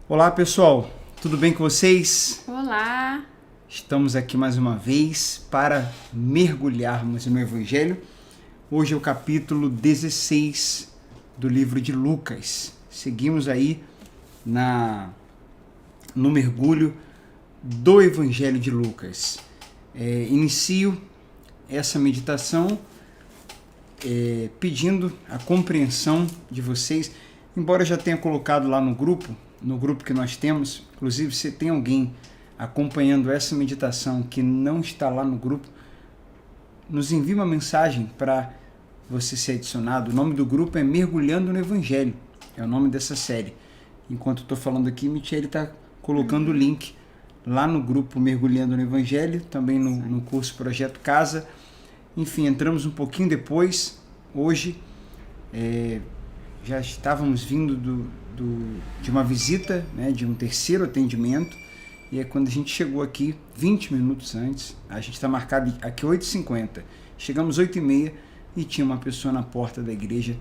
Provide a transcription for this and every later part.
Olá pessoal, tudo bem com vocês? Olá! Estamos aqui mais uma vez para mergulharmos no Evangelho. Hoje é o capítulo 16 do livro de Lucas. Seguimos aí no mergulho do Evangelho de Lucas. Inicio essa meditação pedindo a compreensão de vocês, embora eu já tenha colocado lá no grupo que nós temos. Inclusive, se tem alguém acompanhando essa meditação que não está lá no grupo, nos envie uma mensagem para você ser adicionado. O nome do grupo é Mergulhando no Evangelho, é o nome dessa série. Enquanto estou falando aqui, Michele está colocando o link lá no grupo Mergulhando no Evangelho, também no curso Projeto Casa. Enfim, entramos um pouquinho depois. Hoje já estávamos vindo de uma visita, né, de um terceiro atendimento, e é quando a gente chegou aqui 20 minutos antes. A gente está marcado aqui 8h50, chegamos 8h30 e tinha uma pessoa na porta da igreja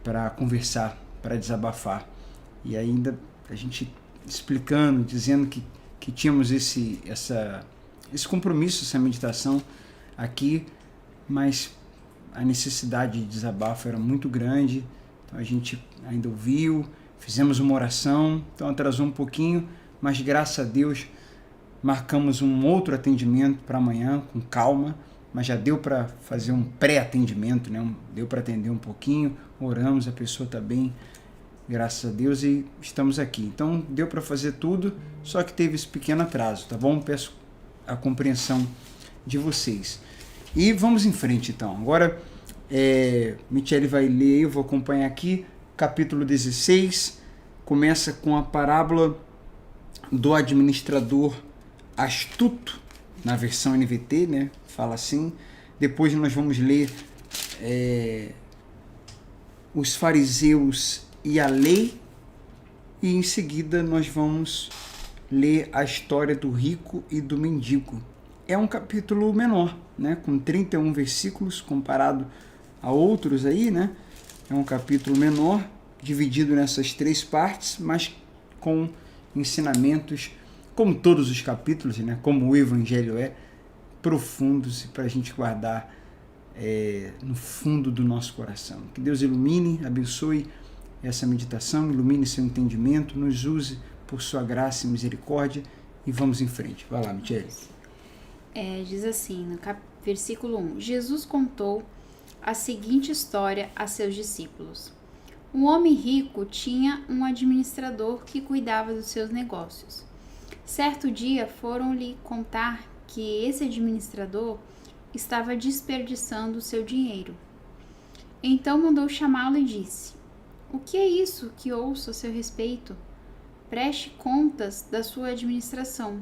para conversar, para desabafar, e ainda a gente explicando, dizendo que tínhamos esse compromisso, essa meditação aqui, mas a necessidade de desabafo era muito grande. Então a gente ainda ouviu, fizemos uma oração, então atrasou um pouquinho, mas graças a Deus marcamos um outro atendimento para amanhã, com calma, mas já deu para fazer um pré-atendimento, né? Deu para atender um pouquinho, oramos, a pessoa está bem, graças a Deus, e estamos aqui. Então deu para fazer tudo, só que teve esse pequeno atraso, tá bom? Peço a compreensão de vocês. E vamos em frente então. Agora, Michele vai ler, eu vou acompanhar aqui, capítulo 16, começa com a parábola do administrador astuto, na versão NVT, né? Fala assim. Depois nós vamos ler os fariseus e a lei, e em seguida nós vamos ler a história do rico e do mendigo. É um capítulo menor, né? Com 31 versículos, comparado a outros aí, né? É um capítulo menor, dividido nessas três partes, mas com ensinamentos, como todos os capítulos, né? Como o Evangelho é, profundos, para a gente guardar no fundo do nosso coração. Que Deus ilumine, abençoe essa meditação, ilumine seu entendimento, nos use por sua graça e misericórdia, e vamos em frente. Vai lá, Michele. Diz assim, no versículo 1: Jesus contou a seguinte história a seus discípulos. Um homem rico tinha um administrador que cuidava dos seus negócios. Certo dia foram-lhe contar que esse administrador estava desperdiçando o seu dinheiro. Então mandou chamá-lo e disse: "O que é isso que ouço a seu respeito? Preste contas da sua administração,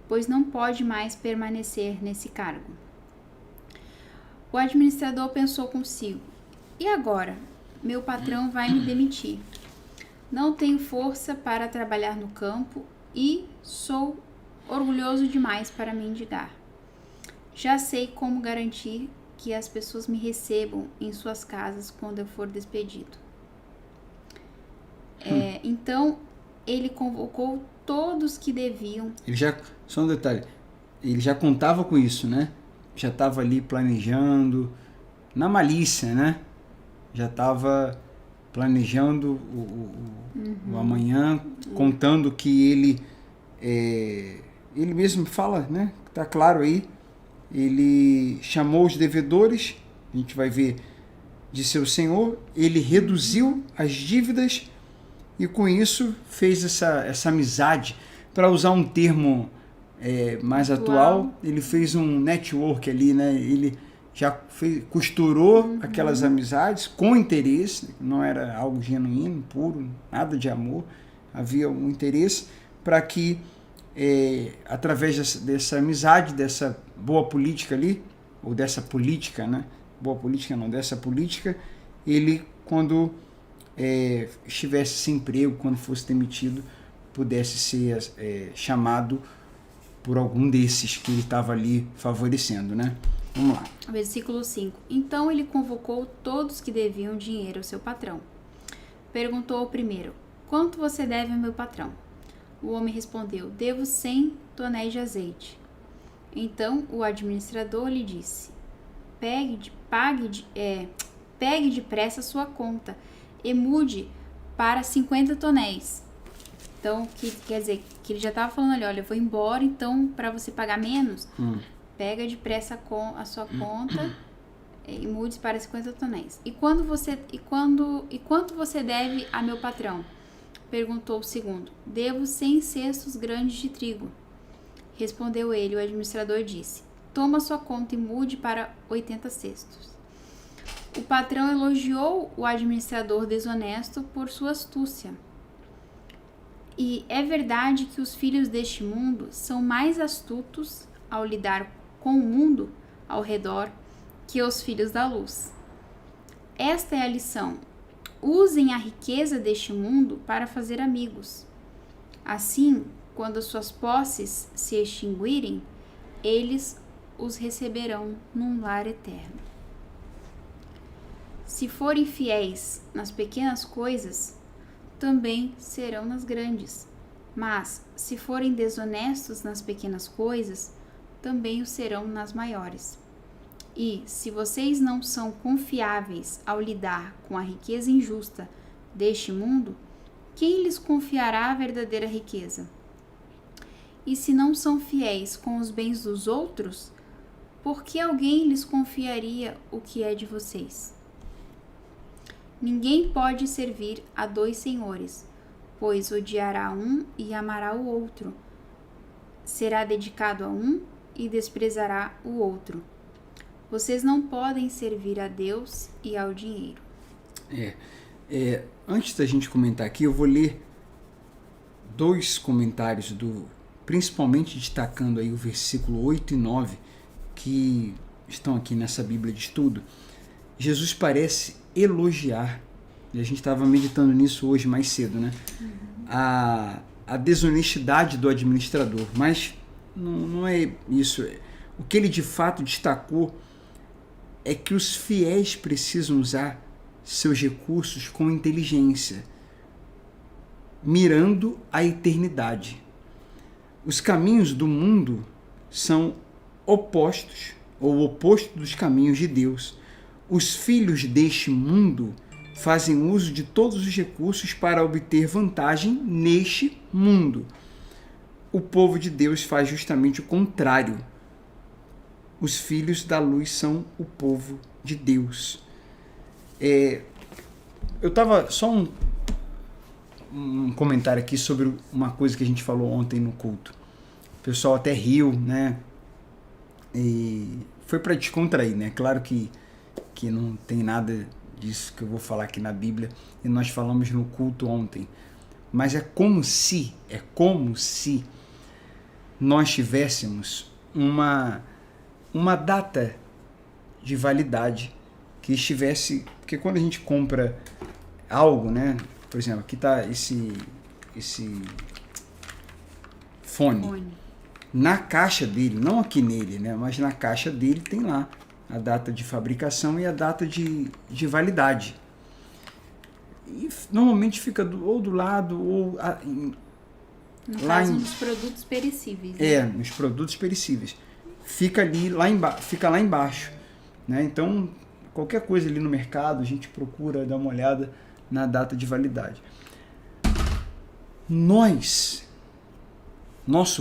pois não pode mais permanecer nesse cargo." O administrador pensou consigo: "E agora? Meu patrão vai me demitir. Não tenho força para trabalhar no campo e sou orgulhoso demais para mendigar. Já sei como garantir que as pessoas me recebam em suas casas quando eu for despedido." Então ele convocou todos que deviam. Só um detalhe, ele já contava com isso, né? Já estava ali planejando, na malícia, né? Já estava planejando o amanhã, contando que ele mesmo fala, né? Está claro aí, ele chamou os devedores, a gente vai ver, de seu senhor, ele reduziu as dívidas e com isso fez essa amizade. Para usar um termo mais atual, ele fez um network ali, né? Ele já costurou aquelas amizades com interesse, não era algo genuíno, puro, nada de amor, havia um interesse para que, através dessa amizade, dessa boa política ali, ou dessa política, né? Boa política não, dessa política, ele, quando estivesse sem emprego, quando fosse demitido, pudesse ser chamado por algum desses que ele estava ali favorecendo, né? Vamos lá. Versículo 5. Então ele convocou todos que deviam dinheiro ao seu patrão. Perguntou ao primeiro: "Quanto você deve ao meu patrão?" O homem respondeu: devo 100 tonéis de azeite. Então o administrador lhe disse: pegue depressa sua conta e mude para 50 tonéis. Então, quer dizer que ele já estava falando ali, olha, eu vou embora, então para você pagar menos, pega depressa a sua conta e mude para 50 tonéis. E quanto você deve a meu patrão? Perguntou o segundo. Devo 100 cestos grandes de trigo. Respondeu ele. O administrador disse: toma sua conta e mude para 80 cestos. O patrão elogiou o administrador desonesto por sua astúcia. E é verdade que os filhos deste mundo são mais astutos ao lidar com o mundo ao redor que os filhos da luz. Esta é a lição. Usem a riqueza deste mundo para fazer amigos. Assim, quando suas posses se extinguirem, eles os receberão num lar eterno. Se forem fiéis nas pequenas coisas, também serão nas grandes. Mas, se forem desonestos nas pequenas coisas, também o serão nas maiores. E, se vocês não são confiáveis ao lidar com a riqueza injusta deste mundo, quem lhes confiará a verdadeira riqueza? E se não são fiéis com os bens dos outros, por que alguém lhes confiaria o que é de vocês? Ninguém pode servir a 2 senhores, pois odiará um e amará o outro. Será dedicado a um e desprezará o outro. Vocês não podem servir a Deus e ao dinheiro. Antes da gente comentar aqui, eu vou ler 2 comentários, principalmente destacando aí o versículo 8 e 9, que estão aqui nessa Bíblia de Estudo. Jesus parece elogiar, e a gente estava meditando nisso hoje mais cedo, né? A desonestidade do administrador, mas não é isso. O que ele de fato destacou é que os fiéis precisam usar seus recursos com inteligência, mirando a eternidade. Os caminhos do mundo são opostos, ou o oposto dos caminhos de Deus. Os filhos deste mundo fazem uso de todos os recursos para obter vantagem neste mundo. O povo de Deus faz justamente o contrário. Os filhos da luz são o povo de Deus. Eu estava só um comentário aqui sobre uma coisa que a gente falou ontem no culto. O pessoal até riu, né? E foi para descontrair, né? Claro que não tem nada disso que eu vou falar aqui na Bíblia, e nós falamos no culto ontem. Mas é como se nós tivéssemos uma data de validade que estivesse... Porque quando a gente compra algo, né? Por exemplo, aqui está esse fone. Na caixa dele, não aqui nele, né? Mas na caixa dele tem lá a data de fabricação e a data de validade. E normalmente fica ou do lado ou... No caso, nos produtos perecíveis. Né? Nos produtos perecíveis. Fica ali, fica lá embaixo. Né? Então, qualquer coisa ali no mercado, a gente procura dar uma olhada na data de validade. Nosso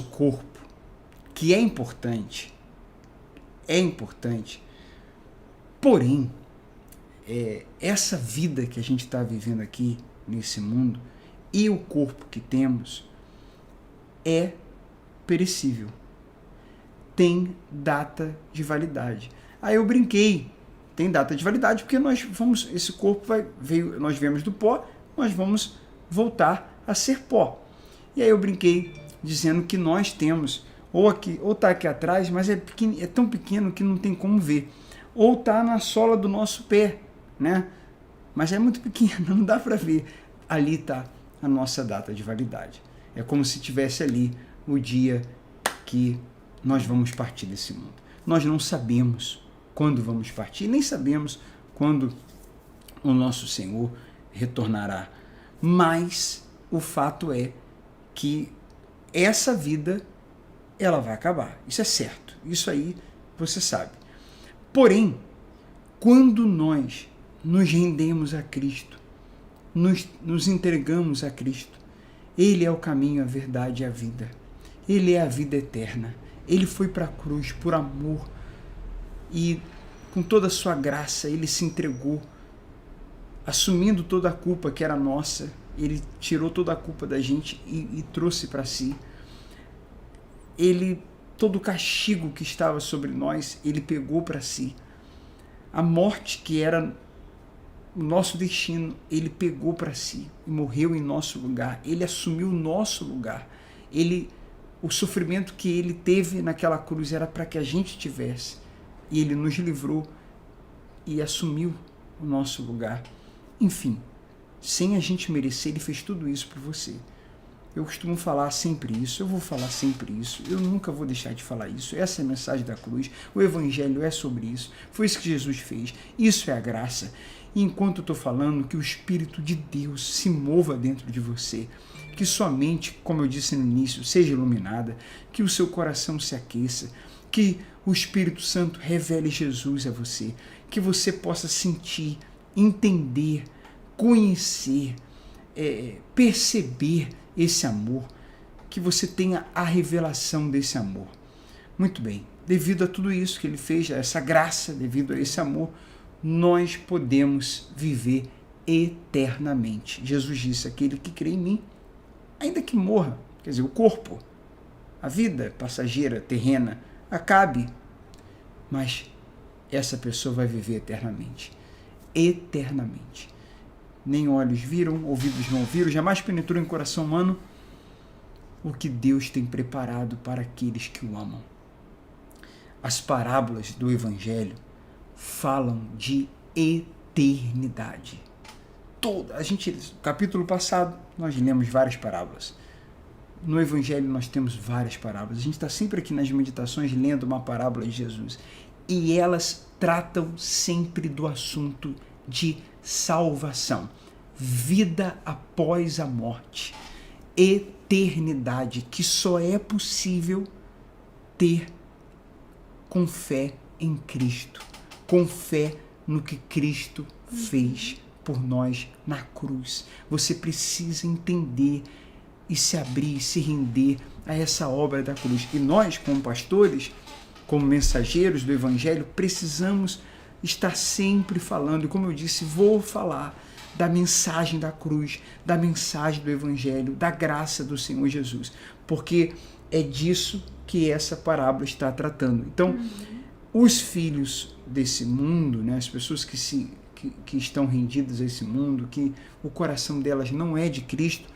corpo, que é importante, porém, essa vida que a gente está vivendo aqui nesse mundo e o corpo que temos é perecível, tem data de validade. Aí eu brinquei, tem data de validade porque esse corpo nós viemos do pó, nós vamos voltar a ser pó. E aí eu brinquei dizendo que nós temos, ou está aqui atrás, mas é tão pequeno que não tem como ver, ou está na sola do nosso pé, né? Mas é muito pequeno, não dá para ver. Ali está a nossa data de validade. É como se tivesse ali o dia que nós vamos partir desse mundo. Nós não sabemos quando vamos partir, nem sabemos quando o nosso Senhor retornará. Mas o fato é que essa vida, ela vai acabar. Isso é certo. Isso aí você sabe. Porém, quando nós nos rendemos a Cristo, nos entregamos a Cristo, Ele é o caminho, a verdade e a vida. Ele é a vida eterna. Ele foi para a cruz por amor e com toda a sua graça Ele se entregou, assumindo toda a culpa que era nossa. Ele tirou toda a culpa da gente e trouxe para si. Todo o castigo que estava sobre nós, Ele pegou para si. A morte que era o nosso destino, Ele pegou para si e morreu em nosso lugar. Ele assumiu o nosso lugar. O sofrimento que Ele teve naquela cruz era para que a gente tivesse. E Ele nos livrou e assumiu o nosso lugar. Enfim, sem a gente merecer, Ele fez tudo isso por você. Eu costumo falar sempre isso, eu vou falar sempre isso, eu nunca vou deixar de falar isso. Essa é a mensagem da cruz, o Evangelho é sobre isso, foi isso que Jesus fez, isso é a graça. E enquanto eu estou falando, que o Espírito de Deus se mova dentro de você, que sua mente, como eu disse no início, seja iluminada, que o seu coração se aqueça, que o Espírito Santo revele Jesus a você, que você possa sentir, entender, conhecer, perceber esse amor, que você tenha a revelação desse amor. Muito bem, devido a tudo isso que Ele fez, a essa graça, devido a esse amor, nós podemos viver eternamente. Jesus disse, aquele que crê em mim, ainda que morra, quer dizer, o corpo, a vida passageira, terrena, acabe, mas essa pessoa vai viver eternamente. Eternamente. Nem olhos viram, ouvidos não ouviram, jamais penetrou em coração humano o que Deus tem preparado para aqueles que o amam. As parábolas do Evangelho falam de eternidade. No capítulo passado, nós lemos várias parábolas. No Evangelho nós temos várias parábolas. A gente está sempre aqui nas meditações lendo uma parábola de Jesus. E elas tratam sempre do assunto de salvação, vida após a morte, eternidade, que só é possível ter com fé em Cristo, com fé no que Cristo fez por nós na cruz. Você precisa entender e se abrir, se render a essa obra da cruz. E nós, como pastores, como mensageiros do Evangelho, precisamos estar sempre falando, e como eu disse, vou falar da mensagem da cruz, da mensagem do Evangelho, da graça do Senhor Jesus, porque é disso que essa parábola está tratando. Então, os filhos desse mundo, né, as pessoas que estão rendidas a esse mundo, que o coração delas não é de Cristo,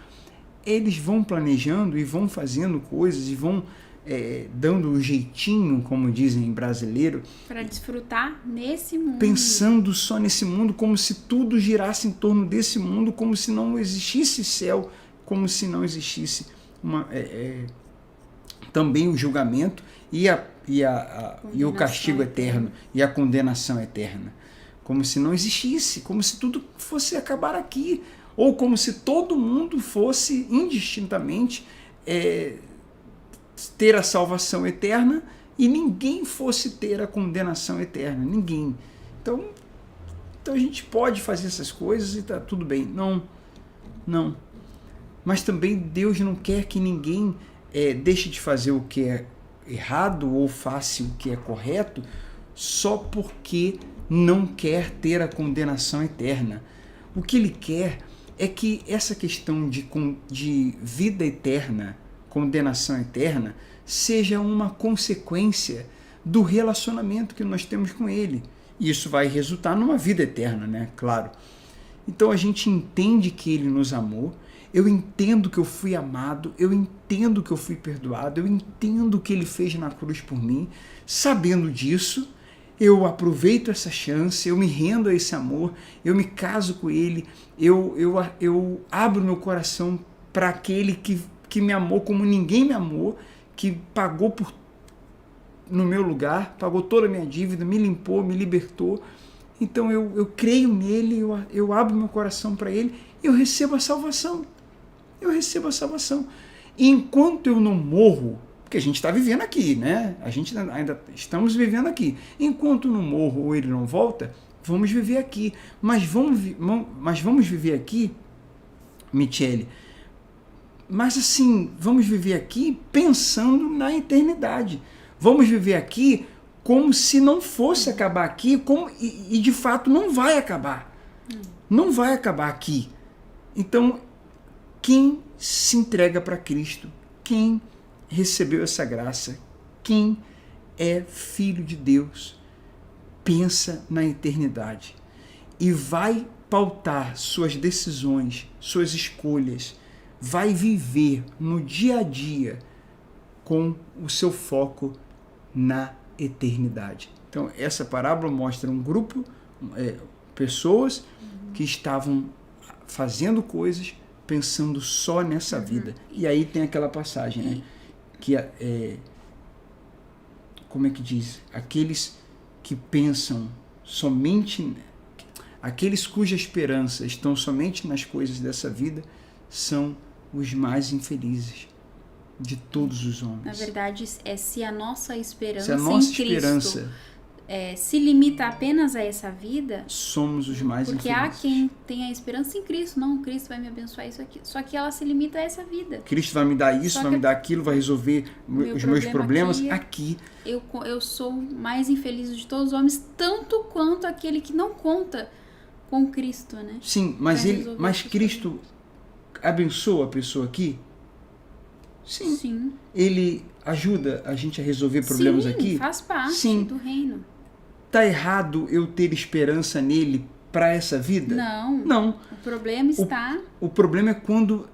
eles vão planejando e vão fazendo coisas e vão dando um jeitinho, como dizem em brasileiro, para desfrutar nesse mundo. Pensando só nesse mundo, como se tudo girasse em torno desse mundo, como se não existisse céu, como se não existisse também o julgamento e o castigo eterno e a condenação eterna. Como se não existisse, como se tudo fosse acabar aqui, ou como se todo mundo fosse indistintamente ter a salvação eterna e ninguém fosse ter a condenação eterna, ninguém. Então a gente pode fazer essas coisas e está tudo bem. Não. Mas também Deus não quer que ninguém deixe de fazer o que é errado ou faça o que é correto só porque não quer ter a condenação eterna. O que Ele quer é que essa questão de vida eterna, condenação eterna, seja uma consequência do relacionamento que nós temos com Ele. E isso vai resultar numa vida eterna, né? Claro. Então a gente entende que Ele nos amou, eu entendo que eu fui amado, eu entendo que eu fui perdoado, eu entendo o que Ele fez na cruz por mim. Sabendo disso, eu aproveito essa chance, eu me rendo a esse amor, eu me caso com Ele, eu abro meu coração para aquele que me amou como ninguém me amou, que pagou no meu lugar, pagou toda a minha dívida, me limpou, me libertou. Então eu creio nele, eu abro meu coração para Ele e eu recebo a salvação. E enquanto eu não morro, porque a gente está vivendo aqui, né? A gente ainda estamos vivendo aqui. Enquanto não morro ou ele não volta, vamos viver aqui. Mas vamos viver aqui, Michele, mas assim, vamos viver aqui pensando na eternidade. Vamos viver aqui como se não fosse acabar aqui, e de fato não vai acabar. Não vai acabar aqui. Então, quem se entrega para Cristo, quem recebeu essa graça, quem é filho de Deus, pensa na eternidade e vai pautar suas decisões, suas escolhas, vai viver no dia a dia com o seu foco na eternidade. Então, essa parábola mostra um grupo, pessoas que estavam fazendo coisas pensando só nessa vida. E aí tem aquela passagem, né? Que como é que diz? Aqueles que pensam somente, aqueles cuja esperança estão somente nas coisas dessa vida, são os mais infelizes de todos os homens. Na verdade, se a nossa esperança, se a nossa em Cristo esperança se limita apenas a essa vida, somos os mais porque infelizes. há quem tem a esperança em Cristo. Não, Cristo vai me abençoar isso aqui. Só que ela se limita a essa vida. Cristo vai me dar isso, vai me dar aquilo, vai resolver os meus problemas aqui. Eu sou mais infeliz de todos os homens, tanto quanto aquele que não conta com Cristo, né? Sim, mas Cristo abençoa a pessoa aqui? Sim. Ele ajuda a gente a resolver problemas aqui? Sim, faz parte do reino. Tá errado eu ter esperança nele para essa vida? Não. O problema está... O problema é quando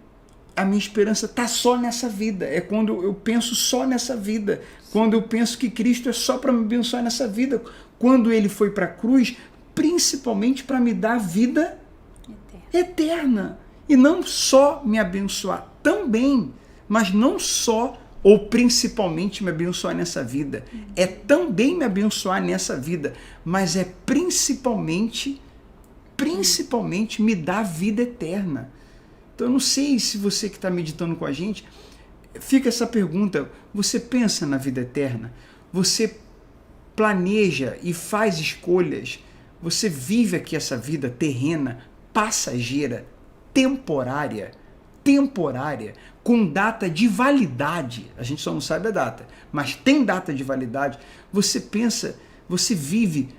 a minha esperança tá só nessa vida. É quando eu penso só nessa vida. Quando eu penso que Cristo é só para me abençoar nessa vida. Quando ele foi para a cruz, principalmente para me dar vida eterna. E não só me abençoar também, mas não só ou principalmente me abençoar nessa vida. É também me abençoar nessa vida, mas é principalmente me dar vida eterna. Então eu não sei se você que está meditando com a gente, fica essa pergunta, você pensa na vida eterna? Você planeja e faz escolhas? Você vive aqui essa vida terrena, passageira, temporária, com data de validade, a gente só não sabe a data, mas tem data de validade. Você pensa, você vive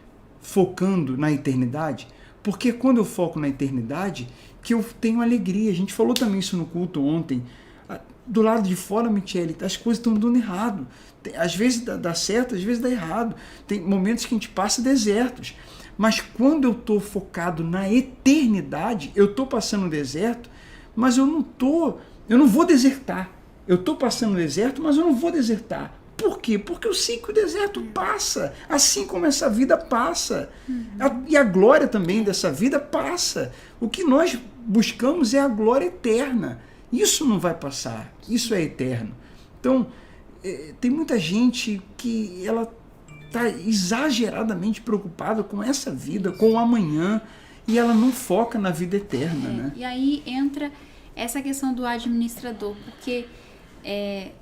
focando na eternidade? Porque quando eu foco na eternidade, que eu tenho alegria. A gente falou também isso no culto ontem. Do lado de fora, Michele, as coisas estão dando errado. Às vezes dá certo, às vezes dá errado. Tem momentos que a gente passa desertos. Mas quando eu estou focado na eternidade, eu estou passando deserto, mas eu não vou desertar. Eu estou passando deserto, mas eu não vou desertar. Por quê? Porque eu sei que o deserto passa, assim como essa vida passa. E a glória também dessa vida passa. O que nós buscamos é a glória eterna. Isso não vai passar, isso é eterno. Então, tem muita gente que ela está exageradamente preocupada com essa vida, com o amanhã, e ela não foca na vida eterna. Né? E aí entra essa questão do administrador, porque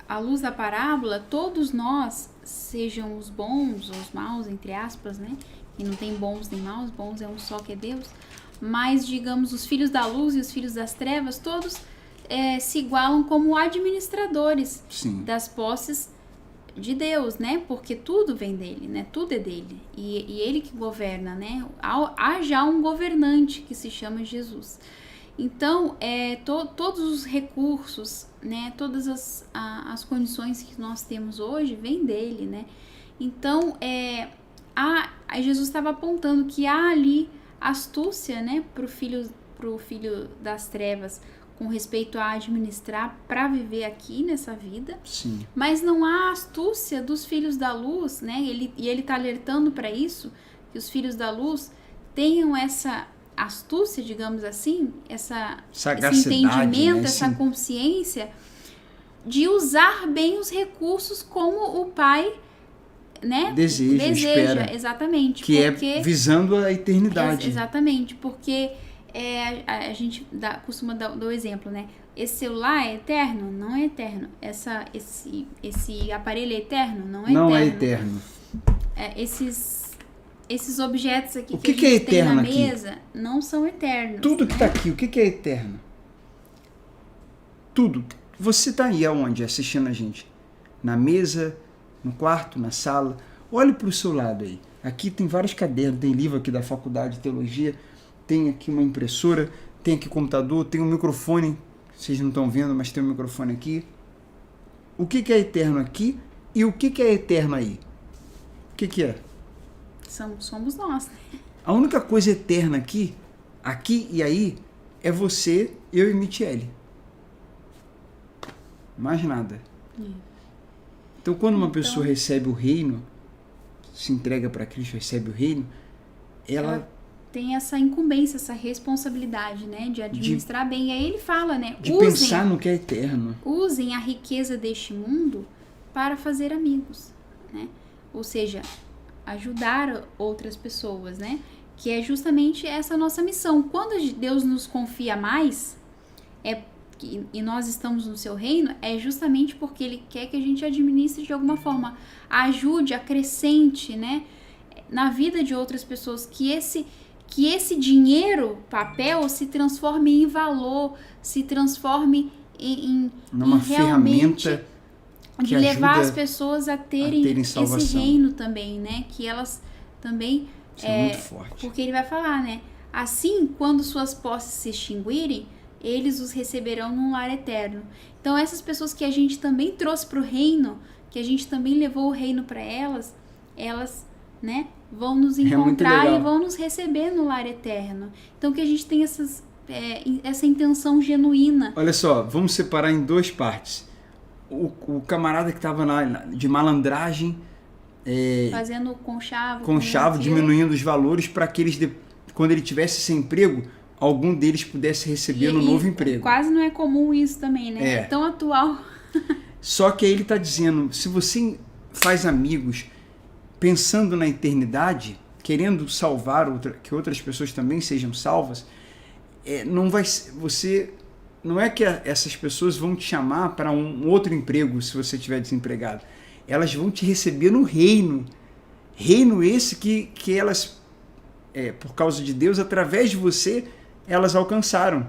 à luz da parábola, todos nós, sejam os bons ou os maus, entre aspas, né? E não tem bons nem maus, bons é um só que é Deus, mas, digamos, os filhos da luz e os filhos das trevas, todos se igualam como administradores das posses de Deus, né? Porque tudo vem dele, né? Tudo é dele. E ele que governa, né? Há já um governante que se chama Jesus. Então, todos os recursos, né? Todas as condições que nós temos hoje vêm dele, né? Então, Jesus estava apontando que há ali astúcia, né? Pro filho das trevas, com respeito a administrar para viver aqui nessa vida. Sim. Mas não há astúcia dos filhos da luz, né? Ele está alertando para isso, que os filhos da luz tenham essa astúcia, digamos assim, esse entendimento, né? Essa consciência de usar bem os recursos como o Pai, né? Deseja, espera. Exatamente. Que é visando a eternidade. Exatamente, porque a gente costuma dar o exemplo, né? Esse celular é eterno? Não é eterno. Esse aparelho é eterno? Não é eterno. Não é eterno. Esses objetos aqui o que a que é gente tem na eterno aqui? mesa não são eternos. Tudo que né? está aqui, o que é eterno? Tudo. Você está aí aonde assistindo a gente? Na mesa, no quarto, na sala. Olhe para o seu lado aí. Aqui tem vários cadernos, tem livro aqui da Faculdade de Teologia, tem aqui uma impressora, tem aqui computador, tem um microfone. Vocês não estão vendo, mas tem um microfone aqui. O que é eterno aqui e o que é eterno aí? O que é? Somos nós. Né? A única coisa eterna aqui e aí, é você, eu e Michele. Mais nada. Então, quando uma pessoa recebe o reino, se entrega para Cristo, recebe o reino, ela tem essa incumbência, essa responsabilidade, né, de administrar bem. E aí ele fala, né, de pensar no que é eterno. Usem a riqueza deste mundo para fazer amigos, né? Ou seja, ajudar outras pessoas, né? Que é justamente essa nossa missão. Quando Deus nos confia mais, e nós estamos no seu reino, é justamente porque Ele quer que a gente administre de alguma forma, ajude, acrescente, né, na vida de outras pessoas, que esse dinheiro, papel, se transforme em valor, se transforme numa ferramenta de levar as pessoas a terem esse reino também, né, que elas também isso é muito forte. Porque ele vai falar, né, assim, quando suas posses se extinguirem, eles os receberão num lar eterno. Então, essas pessoas que a gente também trouxe para o reino, que a gente também levou o reino para elas, né, vão nos encontrar e vão nos receber no lar eterno. Então, que a gente tenha essa intenção genuína. Olha só, vamos separar em duas partes. O camarada que estava de malandragem, fazendo conchavo, diminuindo os valores para que eles, quando ele tivesse sem emprego, algum deles pudesse receber no novo emprego. Quase não é comum isso também, né? É tão atual. Só que aí ele está dizendo, se você faz amigos pensando na eternidade, querendo salvar que outras pessoas também sejam salvas, não é que essas pessoas vão te chamar para um outro emprego se você estiver desempregado. Elas vão te receber no reino. Reino esse que elas, por causa de Deus, através de você, elas alcançaram.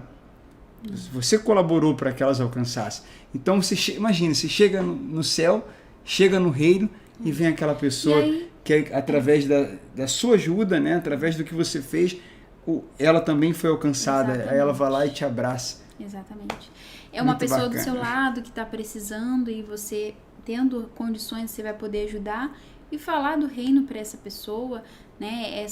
Você colaborou para que elas alcançassem. Então, imagina, você chega no céu, chega no reino e vem aquela pessoa que, através da sua ajuda, né, através do que você fez, ela também foi alcançada. Exatamente. Aí ela vai lá e te abraça. Exatamente. É uma pessoa do seu lado que está precisando e você, tendo condições, você vai poder ajudar e falar do reino para essa pessoa, né?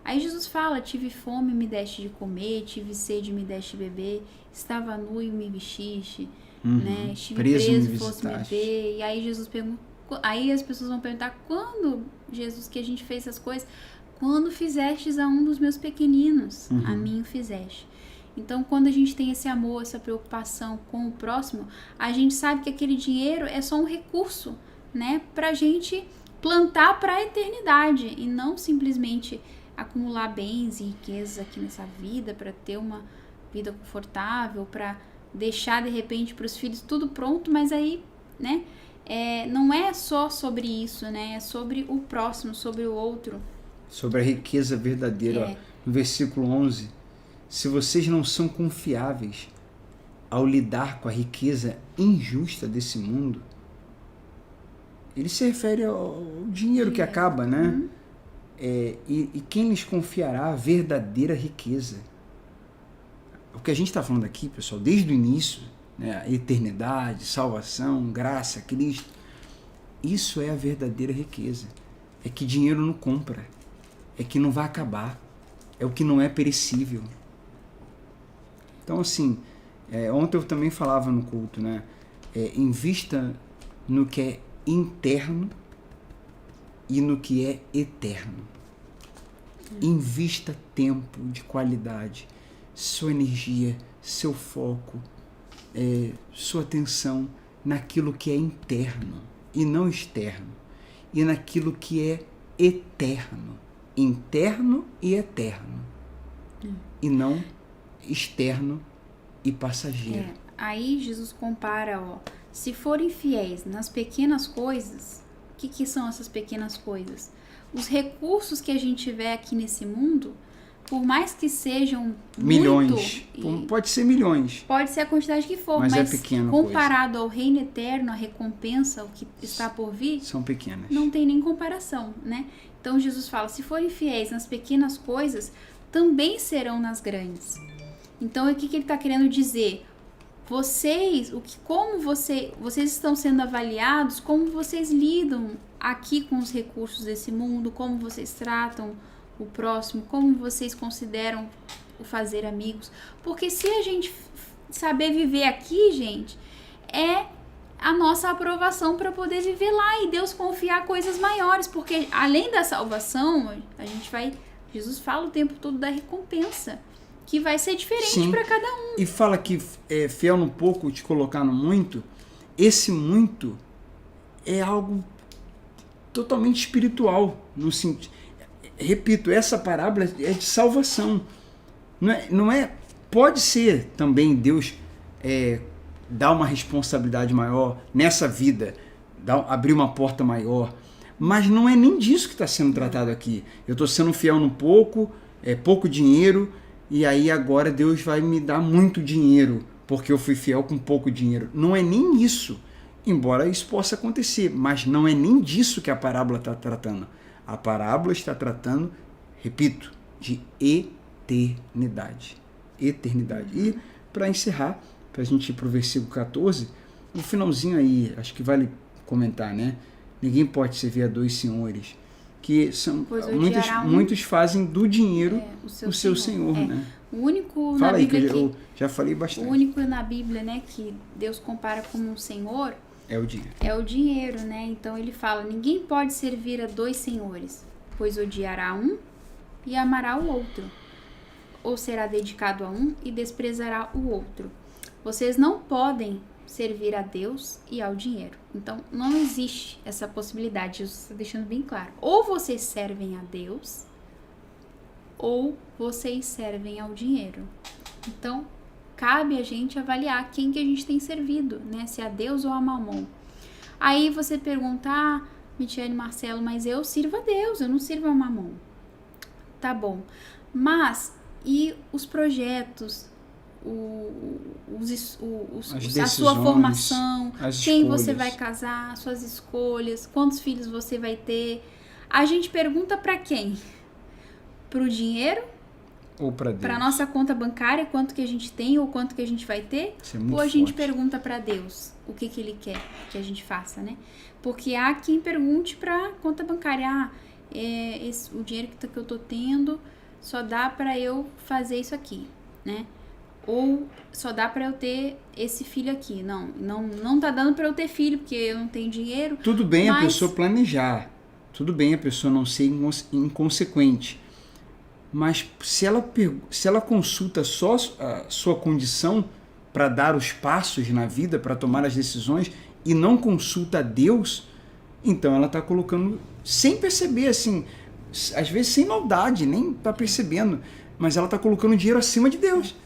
Aí Jesus fala, tive fome, me deste de comer, tive sede, me deste de beber, estava nu e me vestiste, né? Estive preso, fosse me ver. E aí Jesus pergunta, aí as pessoas vão perguntar, quando, Jesus, que a gente fez essas coisas? Quando fizestes a um dos meus pequeninos, a mim o fizeste. Então, quando a gente tem esse amor, essa preocupação com o próximo, a gente sabe que aquele dinheiro é só um recurso, né, pra gente plantar para a eternidade e não simplesmente acumular bens e riquezas aqui nessa vida para ter uma vida confortável, para deixar de repente para os filhos tudo pronto, mas aí, né, não é só sobre isso, né, é sobre o próximo, sobre o outro. Sobre a riqueza verdadeira, ó, no versículo 11, se vocês não são confiáveis ao lidar com a riqueza injusta desse mundo, ele se refere ao dinheiro que acaba, né? E quem lhes confiará a verdadeira riqueza? O que a gente está falando aqui, pessoal, desde o início, né? Eternidade, salvação, graça, Cristo, isso é a verdadeira riqueza. É que dinheiro não compra, é que não vai acabar, é o que não é perecível. Então, assim, ontem eu também falava no culto, né? Invista no que é interno e no que é eterno. Invista tempo de qualidade, sua energia, seu foco, sua atenção naquilo que é interno e não externo, e naquilo que é eterno, interno e eterno, e não externo e passageiro. Aí Jesus compara, se forem fiéis nas pequenas coisas, o que são essas pequenas coisas? Os recursos que a gente tiver aqui nesse mundo, por mais que sejam milhões, pode ser milhões. Pode ser a quantidade que for, mas é pequena comparado ao reino eterno, a recompensa, o que está por vir, são pequenas. Não tem nem comparação, né? Então Jesus fala, se forem fiéis nas pequenas coisas, também serão nas grandes. Então o que ele está querendo dizer? Vocês estão sendo avaliados, como vocês lidam aqui com os recursos desse mundo, como vocês tratam o próximo, como vocês consideram o fazer amigos. Porque se a gente saber viver aqui, gente, é a nossa aprovação para poder viver lá e Deus confiar coisas maiores. Porque além da salvação, Jesus fala o tempo todo da recompensa, que vai ser diferente para cada um. E fala que fiel no pouco, te colocar no muito. Esse muito é algo totalmente espiritual. No sentido, repito, essa parábola é de salvação. Não é, pode ser também Deus dar uma responsabilidade maior nessa vida, abrir uma porta maior, mas não é nem disso que está sendo tratado aqui. Eu estou sendo fiel no pouco, pouco dinheiro, e aí agora Deus vai me dar muito dinheiro, porque eu fui fiel com pouco dinheiro. Não é nem isso, embora isso possa acontecer, mas não é nem disso que a parábola está tratando. A parábola está tratando, repito, de eternidade. Eternidade. E, para encerrar, para a gente ir para o versículo 14, no finalzinho aí, acho que vale comentar, né? Ninguém pode servir a dois senhores. Que são muitos fazem do dinheiro o seu senhor, né? O único Fala na aí, Bíblia que eu já falei bastante. O único na Bíblia, né, que Deus compara como um senhor é o dinheiro. É o dinheiro, né? Então ele fala: ninguém pode servir a dois senhores, pois odiará um e amará o outro, ou será dedicado a um e desprezará o outro. Vocês não podem servir a Deus e ao dinheiro. Então, não existe essa possibilidade. Jesus está deixando bem claro. Ou vocês servem a Deus, ou vocês servem ao dinheiro. Então, cabe a gente avaliar quem que a gente tem servido, né? Se a Deus ou a Mamon. Aí você pergunta, Michele, Marcelo, mas eu sirvo a Deus, eu não sirvo a Mamon. Tá bom. Mas, e os projetos, a sua formação, quem você vai casar, suas escolhas, quantos filhos você vai ter? A gente pergunta para quem? Para o dinheiro? Ou para Deus? Para nossa conta bancária, quanto que a gente tem ou quanto que a gente vai ter? Ou a gente pergunta para Deus o que ele quer que a gente faça, né? Porque há quem pergunte para conta bancária, o dinheiro que eu tô tendo só dá para eu fazer isso aqui, né? Ou só dá para eu ter esse filho aqui. Não tá dando para eu ter filho, porque eu não tenho dinheiro. Tudo bem a pessoa planejar. Tudo bem a pessoa não ser inconsequente. Mas se ela consulta só a sua condição para dar os passos na vida, para tomar as decisões, e não consulta a Deus, então ela está colocando, sem perceber, assim, às vezes sem maldade, nem está percebendo, mas ela está colocando dinheiro acima de Deus.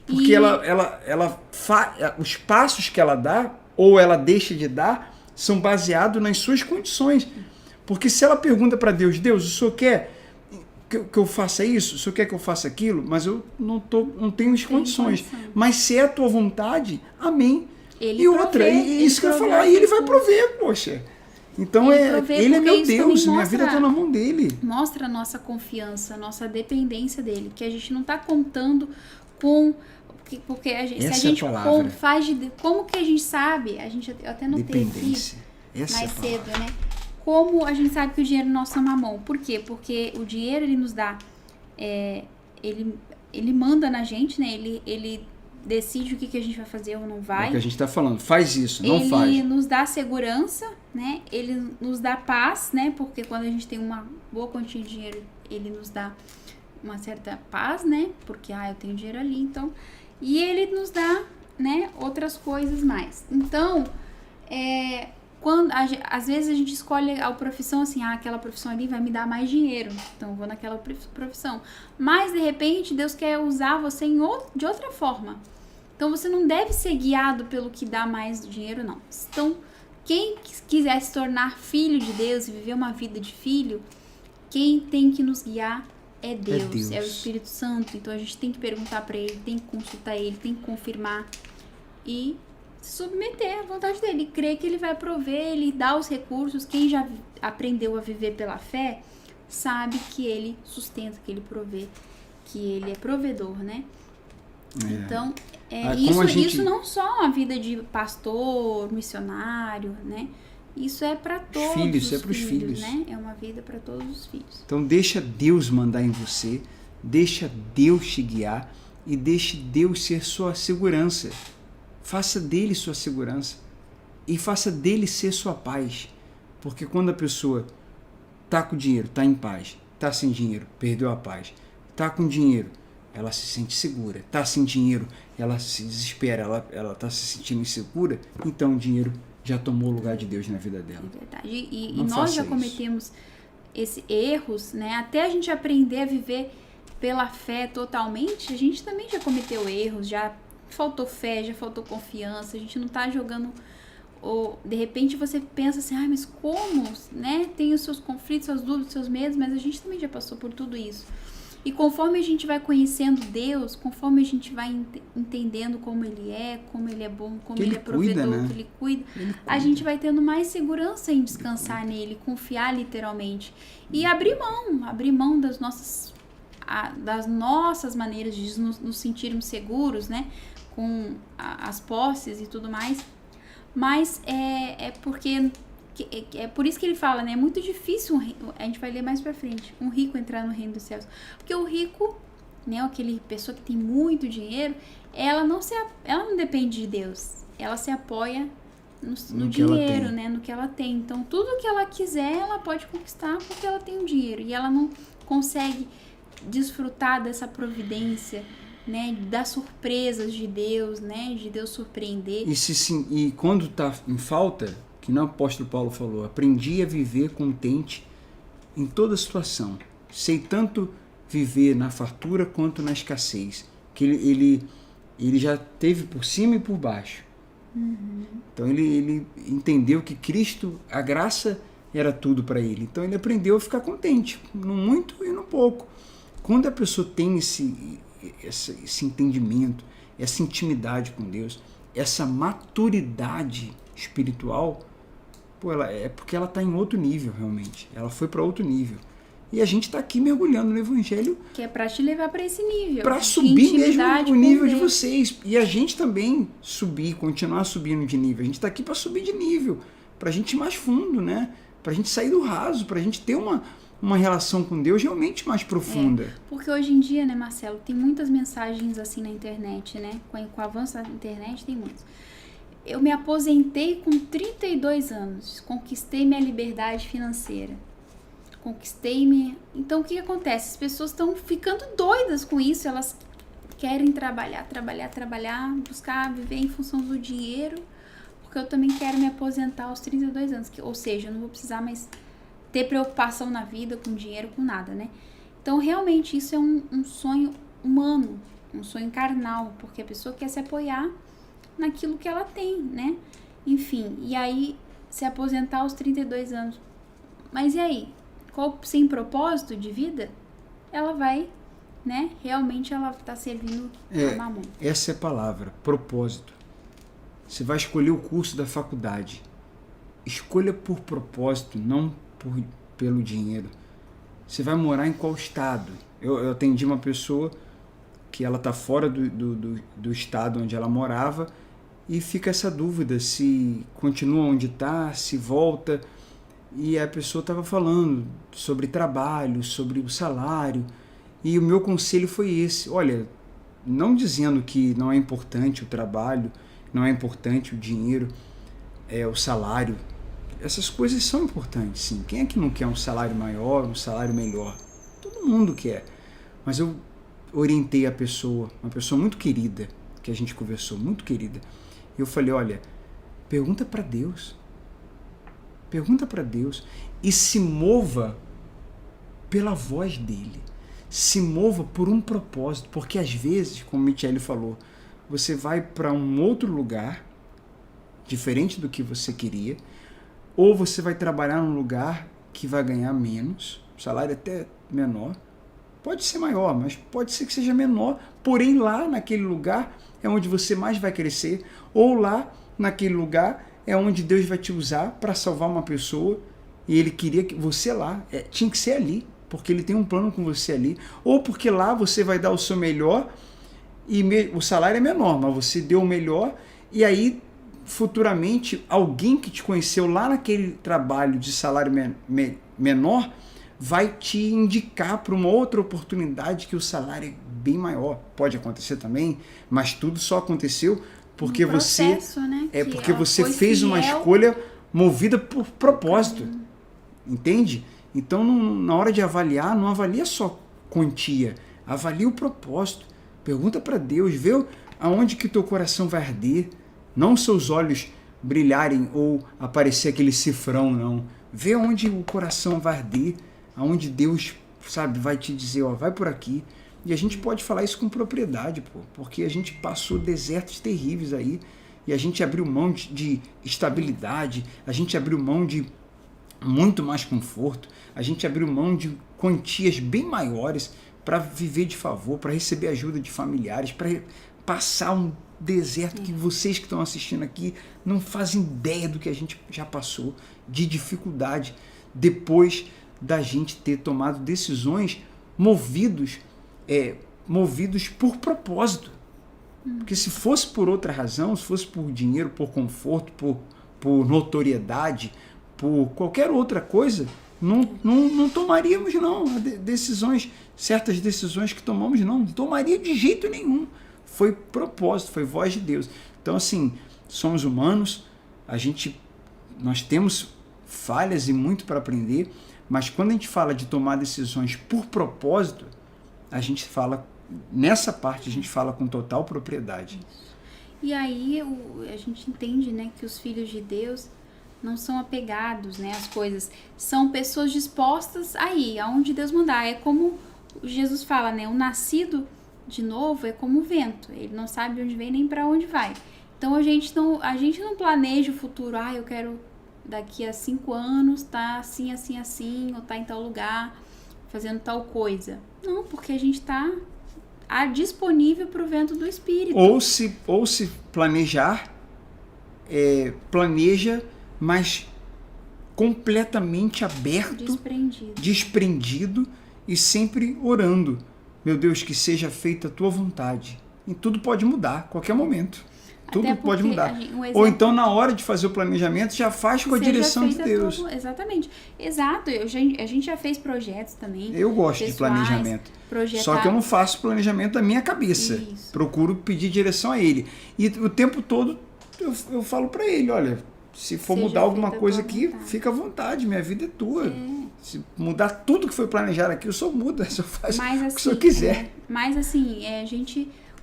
Porque os passos que ela dá, ou ela deixa de dar, são baseados nas suas condições. Porque se ela pergunta para Deus, Deus, o Senhor quer que eu faça isso? O Senhor quer que eu faça aquilo? Mas eu não tenho as condições. Mas se é a tua vontade, amém. Ele isso que eu ia falar, e ele vai prover, poxa. Então ele é meu Deus, minha vida está na mão dele. Mostra a nossa confiança, a nossa dependência dele, que a gente não está contando com... Porque se a gente faz de... Como que a gente sabe? Eu até notei aqui mais cedo, né? Como a gente sabe que o dinheiro é nossa mamão? Por quê? Porque o dinheiro, ele nos dá... Ele manda na gente, né? Ele decide o que a gente vai fazer ou não vai. É o que a gente está falando. Faz isso, não faz. Ele nos dá segurança, né? Ele nos dá paz, né? Porque quando a gente tem uma boa quantia de dinheiro, ele nos dá uma certa paz, né? Porque, eu tenho dinheiro ali, então... E ele nos dá, né, outras coisas mais. Então, Às vezes a gente escolhe a profissão assim, aquela profissão ali vai me dar mais dinheiro, então eu vou naquela profissão. Mas, de repente, Deus quer usar você de outra forma. Então, você não deve ser guiado pelo que dá mais dinheiro, não. Então, quem quiser se tornar filho de Deus e viver uma vida de filho, quem tem que nos guiar é Deus, é o Espírito Santo. Então, a gente tem que perguntar para Ele, tem que consultar Ele, tem que confirmar e se submeter à vontade dele, crer que ele vai prover, ele dá os recursos. Quem já aprendeu a viver pela fé sabe que ele sustenta, que ele provê, que ele é provedor, né? Então, isso não só a vida de pastor, missionário, né? Isso é para todos os filhos, né? É uma vida para todos os filhos. Então deixa Deus mandar em você, deixa Deus te guiar e deixe Deus ser sua segurança. Faça dele sua segurança e faça dele ser sua paz. Porque quando a pessoa está com dinheiro, está em paz, está sem dinheiro, perdeu a paz, está com dinheiro, ela se sente segura, está sem dinheiro, ela se desespera, ela está se sentindo insegura, então o dinheiro já tomou o lugar de Deus na vida dela. É verdade. E nós já cometemos esses erros, né? Até a gente aprender a viver pela fé totalmente, a gente também já cometeu erros, já faltou fé, já faltou confiança, a gente não tá jogando, ou de repente você pensa assim, mas como, né, tem os seus conflitos, suas dúvidas, seus medos, mas a gente também já passou por tudo isso, e conforme a gente vai conhecendo Deus, conforme a gente vai entendendo como Ele é bom, como Ele é provedor, né? que Ele cuida, a gente vai tendo mais segurança em descansar nele, confiar literalmente, e abrir mão das nossas maneiras de nos sentirmos seguros, né, com as posses e tudo mais, mas é por isso que ele fala, né, é muito difícil, a gente vai ler mais pra frente, um rico entrar no reino dos céus, porque o rico, né, aquele pessoa que tem muito dinheiro, ela não depende de Deus, ela se apoia no dinheiro, né, no que ela tem, então tudo que ela quiser, ela pode conquistar porque ela tem o dinheiro, e ela não consegue desfrutar dessa providência, né, das surpresas de Deus, né, de Deus surpreender. E quando está em falta, que não o apóstolo Paulo falou, aprendi a viver contente em toda situação. Sei tanto viver na fartura quanto na escassez, que ele já teve por cima e por baixo. Uhum. Então ele entendeu que Cristo, a graça era tudo para ele. Então ele aprendeu a ficar contente, no muito e no pouco. Quando a pessoa tem esse entendimento, essa intimidade com Deus, essa maturidade espiritual, é porque ela está em outro nível realmente. Ela foi para outro nível. E a gente está aqui mergulhando no Evangelho. Que é para te levar para esse nível. Para subir mesmo o nível de vocês. E a gente também continuar subindo de nível. A gente está aqui para subir de nível. Para a gente ir mais fundo, né? Para a gente sair do raso. Para a gente ter uma relação com Deus realmente mais profunda. Porque hoje em dia, né, Marcelo, tem muitas mensagens assim na internet, né? Com o avanço da internet, tem muitas. Eu me aposentei com 32 anos. Conquistei minha liberdade financeira. Então, o que acontece? As pessoas estão ficando doidas com isso. Elas querem trabalhar, buscar viver em função do dinheiro, porque eu também quero me aposentar aos 32 anos. Ou seja, eu não vou precisar mais ter preocupação na vida com dinheiro, com nada, né? Então, realmente, isso é um sonho humano, um sonho carnal, porque a pessoa quer se apoiar naquilo que ela tem, né? Enfim, e aí, se aposentar aos 32 anos. Mas e aí? Sem propósito de vida, ela vai, né? Realmente ela está servindo a mamão. Essa é a palavra, propósito. Você vai escolher o curso da faculdade. Escolha por propósito, não pelo dinheiro. Você vai morar em qual estado? Eu atendi uma pessoa que ela está fora do estado onde ela morava e fica essa dúvida se continua onde está, se volta. E a pessoa estava falando sobre trabalho, sobre o salário, e o meu conselho foi esse: olha, não dizendo que não é importante o trabalho, não é importante o dinheiro, o salário, essas coisas são importantes, sim. Quem é que não quer um salário maior, um salário melhor? Todo mundo quer. Mas eu orientei a pessoa, uma pessoa muito querida, que a gente conversou, muito querida, e eu falei: olha, pergunta para Deus. Pergunta para Deus e se mova pela voz dele. Se mova por um propósito, porque às vezes, como o Michele falou, você vai para um outro lugar, diferente do que você queria, ou você vai trabalhar num lugar que vai ganhar menos, o salário até menor, pode ser maior, mas pode ser que seja menor, porém lá naquele lugar é onde você mais vai crescer, ou lá naquele lugar é onde Deus vai te usar para salvar uma pessoa, e Ele queria que você lá, tinha que ser ali, porque Ele tem um plano com você ali, ou porque lá você vai dar o seu melhor, e o salário é menor, mas você deu o melhor, e aí futuramente alguém que te conheceu lá naquele trabalho de salário menor vai te indicar para uma outra oportunidade que o salário é bem maior. Pode acontecer também, mas tudo só aconteceu porque processo, né? Porque você fez uma escolha movida por propósito. Entende? Então, na hora de avaliar, não avalia só quantia, avalia o propósito. Pergunta para Deus, vê aonde que teu coração vai arder. Não seus olhos brilharem ou aparecer aquele cifrão, não. Vê onde o coração vai arder, aonde Deus, sabe, vai te dizer, ó, vai por aqui. E a gente pode falar isso com propriedade, pô, porque a gente passou desertos terríveis aí, e a gente abriu mão de estabilidade, a gente abriu mão de muito mais conforto, a gente abriu mão de quantias bem maiores para viver de favor, para receber ajuda de familiares, para passar um deserto que vocês que estão assistindo aqui não fazem ideia do que a gente já passou, de dificuldade, depois da gente ter tomado decisões movidos por propósito. Porque se fosse por outra razão, se fosse por dinheiro, por conforto, por notoriedade, por qualquer outra coisa, não tomaríamos não certas decisões que tomamos não tomaria de jeito nenhum. Foi propósito, foi voz de Deus. Então, assim, somos humanos, nós temos falhas e muito para aprender, mas quando a gente fala de tomar decisões por propósito, a gente fala, nessa parte, a gente fala com total propriedade. E aí a gente entende, né, que os filhos de Deus não são apegados, né, às coisas, são pessoas dispostas a ir aonde Deus mandar. É como Jesus fala, né, o nascido de novo é como o vento, ele não sabe onde vem nem para onde vai. Então a gente não planeja o futuro, eu quero daqui a 5 anos tá assim, assim, assim, ou tá em tal lugar, fazendo tal coisa. Não, porque a gente tá disponível para o vento do Espírito. Ou se planejar, planeja, mas completamente aberto, desprendido e sempre orando. Meu Deus, que seja feita a tua vontade. E tudo pode mudar, a qualquer momento. Tudo pode mudar. Ou então, na hora de fazer o planejamento, já faz com a direção de Deus. Exatamente. Exato. A gente já fez projetos também. Eu gosto de planejamento. Só que eu não faço planejamento da minha cabeça. Isso. Procuro pedir direção a Ele. E o tempo todo eu falo para Ele, olha, se for mudar alguma coisa aqui, fica à vontade, minha vida é tua. Se mudar tudo que foi planejado aqui, o Senhor muda, o Senhor faz o que o Senhor quiser. Mas assim,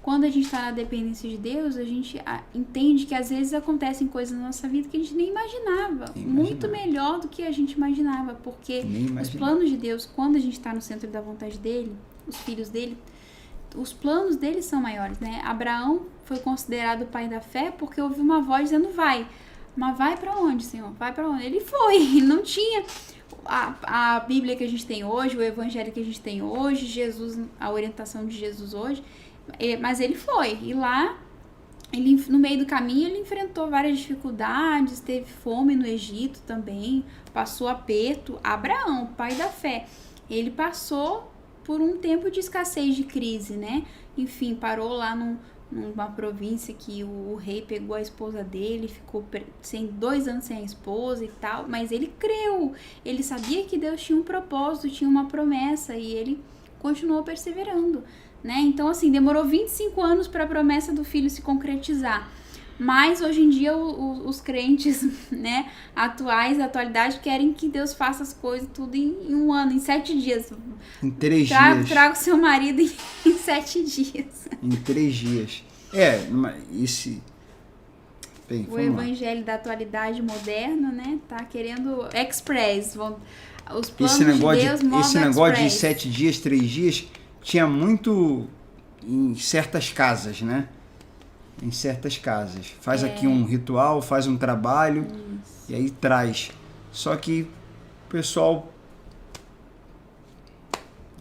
quando a gente está na dependência de Deus, a gente entende que às vezes acontecem coisas na nossa vida que a gente nem imaginava. Muito melhor do que a gente imaginava. Porque os planos de Deus, quando a gente está no centro da vontade dele, os filhos dele, os planos dele são maiores, né? Abraão foi considerado o pai da fé porque ouviu uma voz dizendo vai. Mas vai para onde, Senhor? Vai para onde? Ele foi. Não tinha a Bíblia que a gente tem hoje, o Evangelho que a gente tem hoje, Jesus, a orientação de Jesus hoje. Mas ele foi, e lá, no meio do caminho, ele enfrentou várias dificuldades, teve fome no Egito também, passou aperto. Abraão, pai da fé, ele passou por um tempo de escassez, de crise, né? Enfim, parou lá numa província que o rei pegou a esposa dele, ficou 2 anos sem a esposa e tal, mas ele creu, ele sabia que Deus tinha um propósito, tinha uma promessa, e ele continuou perseverando. Né? Então, assim, demorou 25 anos para a promessa do filho se concretizar. Mas, hoje em dia, os crentes, né, atuais, da atualidade, querem que Deus faça as coisas tudo em 1 ano, em 7 dias. Em 3 dias. Traga o seu marido em 7 dias. Em 3 dias. Bem, O vamos lá. evangelho da atualidade moderna, né? Tá querendo express. Os planos Esse negócio, de Deus movem esse negócio de express. 7 dias, 3 dias, tinha muito em certas casas, né? Em certas casas. Faz aqui um ritual, faz um trabalho e aí traz. Só que o pessoal,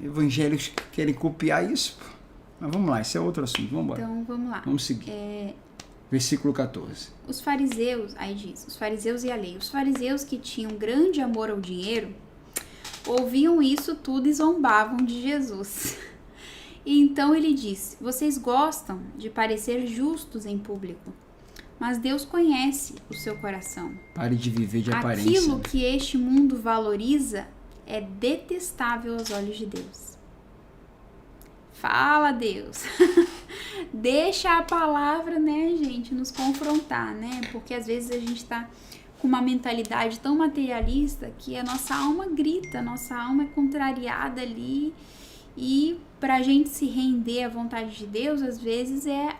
evangélicos querem copiar isso. Mas vamos lá, esse é outro assunto. Vamos embora. Então, vamos lá. Vamos seguir. Versículo 14. Os fariseus, aí diz, os fariseus e a lei. Os fariseus que tinham grande amor ao dinheiro, ouviam isso tudo e zombavam de Jesus. E então ele disse, vocês gostam de parecer justos em público, mas Deus conhece o seu coração. Pare de viver de aparência. Aquilo que este mundo valoriza é detestável aos olhos de Deus. Fala, Deus. Deixa a palavra, né, gente, nos confrontar, né? Porque às vezes a gente tá com uma mentalidade tão materialista que a nossa alma grita, a nossa alma é contrariada ali. E pra gente se render à vontade de Deus, às vezes é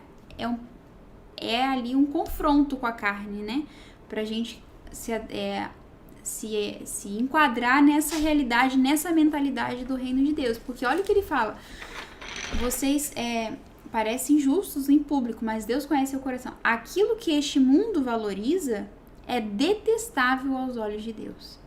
ali um confronto com a carne, né? Pra gente se enquadrar nessa realidade, nessa mentalidade do reino de Deus. Porque olha o que ele fala. Vocês parecem justos em público, mas Deus conhece o coração. Aquilo que este mundo valoriza é detestável aos olhos de Deus.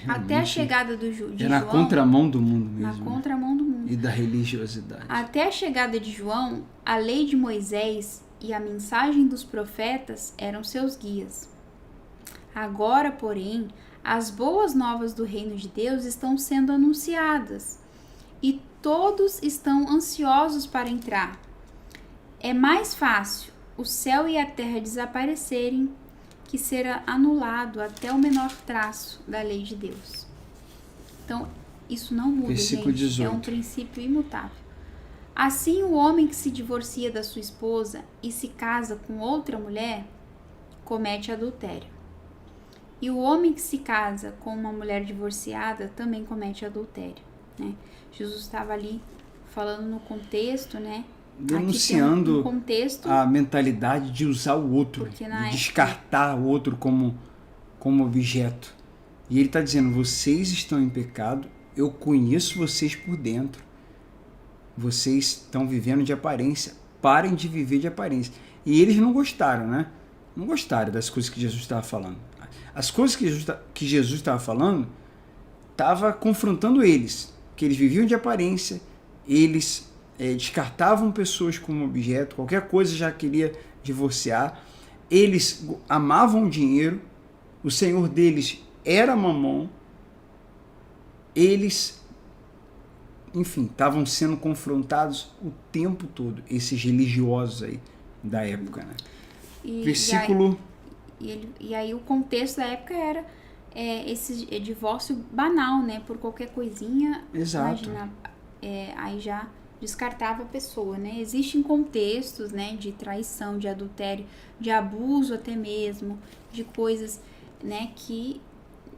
Até a chegada de João... É na contramão do mundo mesmo. Na contramão do mundo. E da religiosidade. Até a chegada de João, a lei de Moisés e a mensagem dos profetas eram seus guias. Agora, porém, as boas novas do reino de Deus estão sendo anunciadas e todos estão ansiosos para entrar. É mais fácil o céu e a terra desaparecerem que ser anulado até o menor traço da lei de Deus. Então, isso não muda, Versículo gente. 18. É um princípio imutável. Assim, o homem que se divorcia da sua esposa e se casa com outra mulher, comete adultério. E o homem que se casa com uma mulher divorciada também comete adultério, né? Jesus estava ali falando no contexto, né? Denunciando um contexto, a mentalidade de usar o outro, de descartar o outro como objeto. E ele está dizendo, vocês estão em pecado, eu conheço vocês por dentro. Vocês estão vivendo de aparência, parem de viver de aparência. E eles não gostaram, né? Não gostaram das coisas que Jesus estava falando. As coisas que Jesus estava falando, estava confrontando eles, que eles viviam de aparência, eles descartavam pessoas como objeto, qualquer coisa já queria divorciar, eles amavam o dinheiro, o senhor deles era Mamon, eles, enfim, estavam sendo confrontados o tempo todo, esses religiosos aí da época, né? Versículo... E aí o contexto da época era esse divórcio banal, né? Por qualquer coisinha, Exato. Imagina, aí já descartava a pessoa, né? Existem contextos, né? De traição, de adultério, de abuso até mesmo, de coisas, né? Que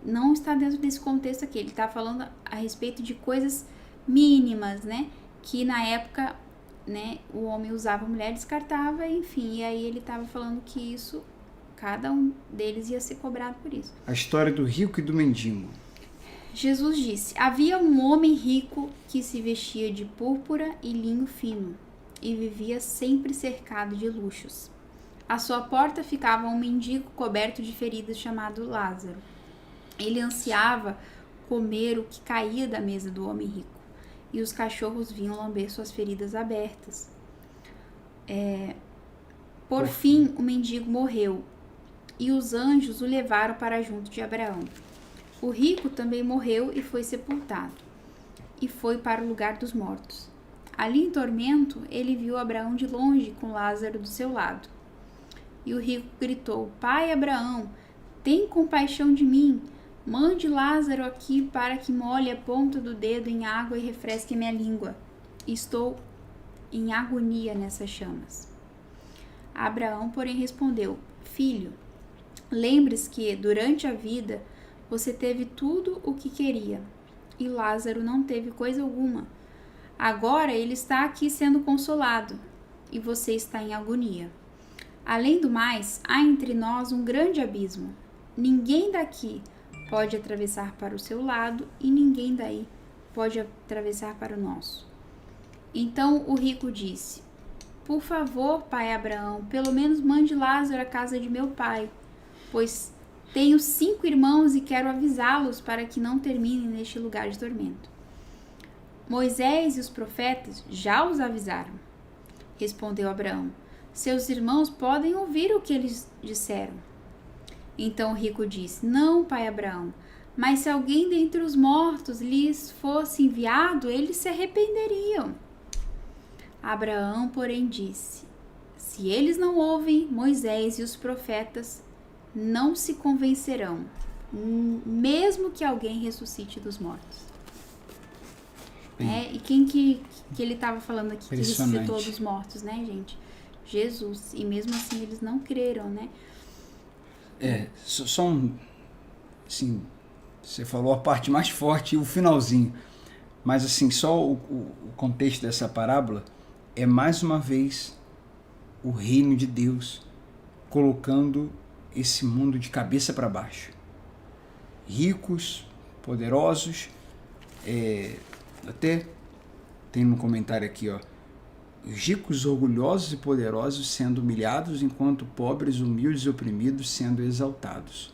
não está dentro desse contexto aqui. Ele está falando a respeito de coisas mínimas, né? Que na época, né? O homem usava, a mulher descartava, enfim. E aí ele estava falando que isso, cada um deles ia ser cobrado por isso. A história do rico e do mendigo. Jesus disse, havia um homem rico que se vestia de púrpura e linho fino e vivia sempre cercado de luxos. À sua porta ficava um mendigo coberto de feridas chamado Lázaro. Ele ansiava comer o que caía da mesa do homem rico e os cachorros vinham lamber suas feridas abertas. Por fim, o mendigo morreu e os anjos o levaram para junto de Abraão. O rico também morreu e foi sepultado, e foi para o lugar dos mortos. Ali em tormento, ele viu Abraão de longe com Lázaro do seu lado. E o rico gritou, Pai Abraão, tem compaixão de mim, mande Lázaro aqui para que molhe a ponta do dedo em água e refresque minha língua. Estou em agonia nessas chamas. Abraão, porém, respondeu, Filho, lembre-se que, durante a vida, você teve tudo o que queria, e Lázaro não teve coisa alguma. Agora ele está aqui sendo consolado, e você está em agonia. Além do mais, há entre nós um grande abismo. Ninguém daqui pode atravessar para o seu lado e ninguém daí pode atravessar para o nosso. Então o rico disse: por favor, pai Abraão, pelo menos mande Lázaro à casa de meu pai, pois tenho 5 irmãos e quero avisá-los para que não terminem neste lugar de tormento. Moisés e os profetas já os avisaram. Respondeu Abraão: seus irmãos podem ouvir o que eles disseram. Então o rico disse: não, pai Abraão, mas se alguém dentre os mortos lhes fosse enviado, eles se arrependeriam. Abraão, porém, disse: se eles não ouvem Moisés e os profetas, não se convencerão, mesmo que alguém ressuscite dos mortos. E quem que ele estava falando aqui que ressuscitou dos mortos, né, gente? Jesus. E mesmo assim eles não creram, né? Só um... Assim, você falou a parte mais forte e o finalzinho. Mas assim, só o contexto dessa parábola é mais uma vez o reino de Deus colocando esse mundo de cabeça para baixo. Ricos, poderosos, até tem um comentário aqui, ó. Os ricos, orgulhosos e poderosos sendo humilhados, enquanto pobres, humildes e oprimidos sendo exaltados.